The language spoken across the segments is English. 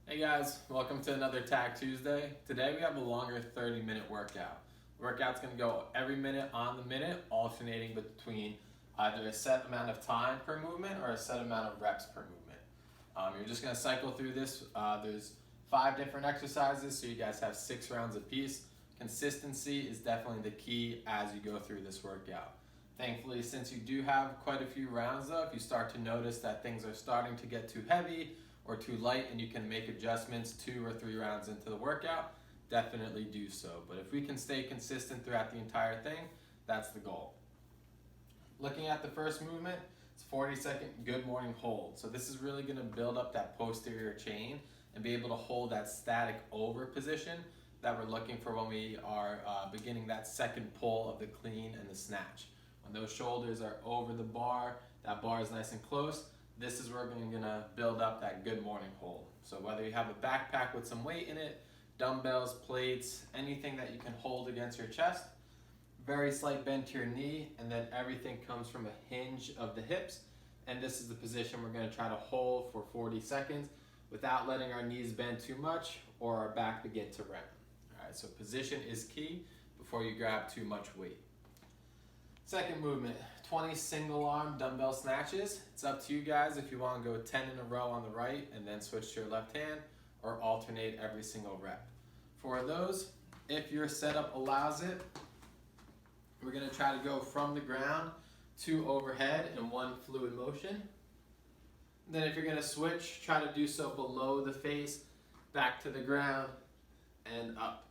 Hey guys, welcome to another Tag Tuesday. Today we have a longer 30-minute workout. The workout's going to go every minute on the minute, alternating between either a set amount of time per movement or a set amount of reps per movement. You're just going to cycle through this. There's 5 different exercises, so you guys have 6 rounds apiece. Consistency is definitely the key as you go through this workout. Thankfully, since you do have quite a few rounds though, if you start to notice that things are starting to get too heavy or too light and you can make adjustments 2 or 3 rounds into the workout, definitely do so. But if we can stay consistent throughout the entire thing, that's the goal. Looking at the first movement, it's 40-second good morning hold. So this is really gonna build up that posterior chain and be able to hold that static over position that we're looking for when we are beginning that second pull of the clean and the snatch. When those shoulders are over the bar, that bar is nice and close, this is where we're gonna build up that good morning hold. So whether you have a backpack with some weight in it, dumbbells, plates, anything that you can hold against your chest, very slight bend to your knee, and then everything comes from a hinge of the hips. And this is the position we're gonna try to hold for 40 seconds without letting our knees bend too much or our back begin to round. All right, so position is key before you grab too much weight. Second movement, 20 single arm dumbbell snatches. It's up to you guys if you want to go 10 in a row on the right and then switch to your left hand, or alternate every single rep. For those, if your setup allows it, we're going to try to go from the ground to overhead in one fluid motion. Then if you're going to switch, try to do so below the face, back to the ground, and up.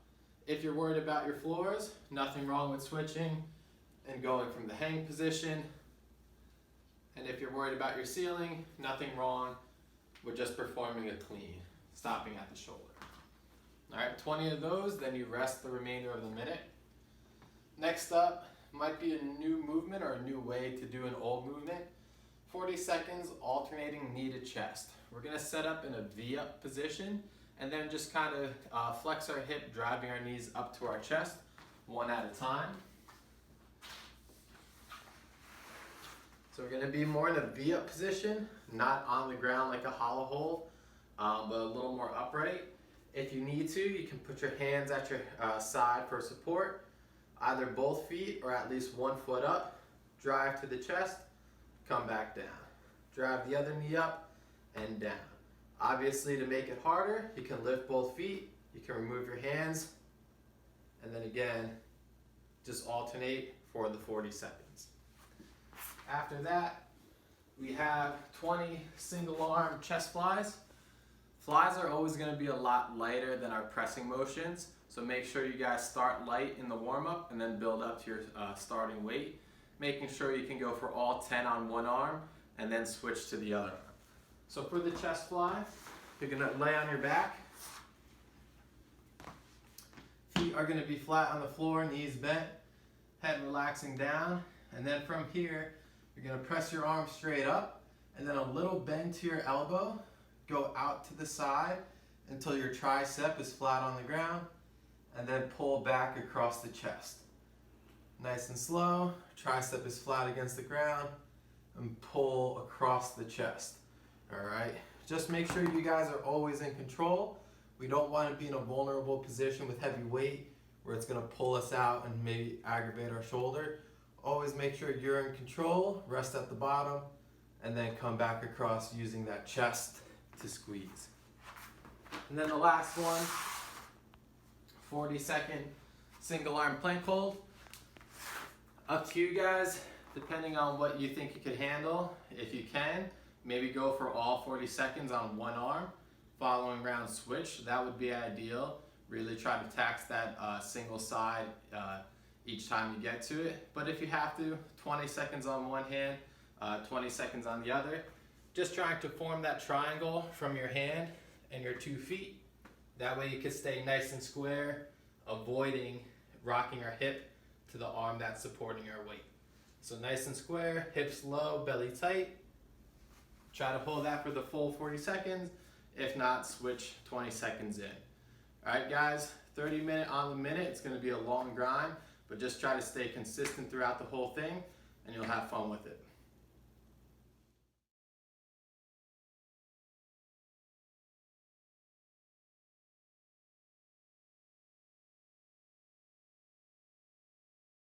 If you're worried about your floors, nothing wrong with switching and going from the hang position. And if you're worried about your ceiling, nothing wrong with just performing a clean, stopping at the shoulder. All right, 20 of those, then you rest the remainder of the minute. Next up, might be a new movement or a new way to do an old movement. 40 seconds alternating knee to chest. We're gonna set up in a V-up position and then just kind of flex our hip, driving our knees up to our chest, one at a time. So we're gonna be more in a V-up position, not on the ground like a hollow hold, but a little more upright. If you need to, you can put your hands at your side for support, either both feet or at least one foot up, drive to the chest, come back down. Drive the other knee up and down. Obviously, to make it harder, you can lift both feet, you can remove your hands, and then again, just alternate for the 40 seconds. After that, we have 20 single arm chest flies. Flies are always going to be a lot lighter than our pressing motions, so make sure you guys start light in the warm-up and then build up to your starting weight, making sure you can go for all 10 on one arm and then switch to the other arm. So for the chest fly, you're going to lay on your back. Feet are going to be flat on the floor, knees bent, head relaxing down, and then from here, you're going to press your arm straight up and then a little bend to your elbow. Go out to the side until your tricep is flat on the ground, and then pull back across the chest. Nice and slow, tricep is flat against the ground, and pull across the chest. All right, just make sure you guys are always in control. We don't want to be in a vulnerable position with heavy weight where it's going to pull us out and maybe aggravate our shoulder. Always make sure you're in control, rest at the bottom, and then come back across using that chest to squeeze. And then the last one, 40-second single arm plank hold. Up to you guys, depending on what you think you could handle. If you can, maybe go for all 40 seconds on one arm, following round switch. That would be ideal. Really try to tax that single side each time you get to it. But if you have to, 20 seconds on one hand, 20 seconds on the other. Just trying to form that triangle from your hand and your 2 feet. That way you can stay nice and square, avoiding rocking our hip to the arm that's supporting our weight. So nice and square, hips low, belly tight. Try to hold that for the full 40 seconds. If not, switch 20 seconds in. All right, guys, 30-minute on the minute. It's gonna be a long grind, but just try to stay consistent throughout the whole thing and you'll have fun with it.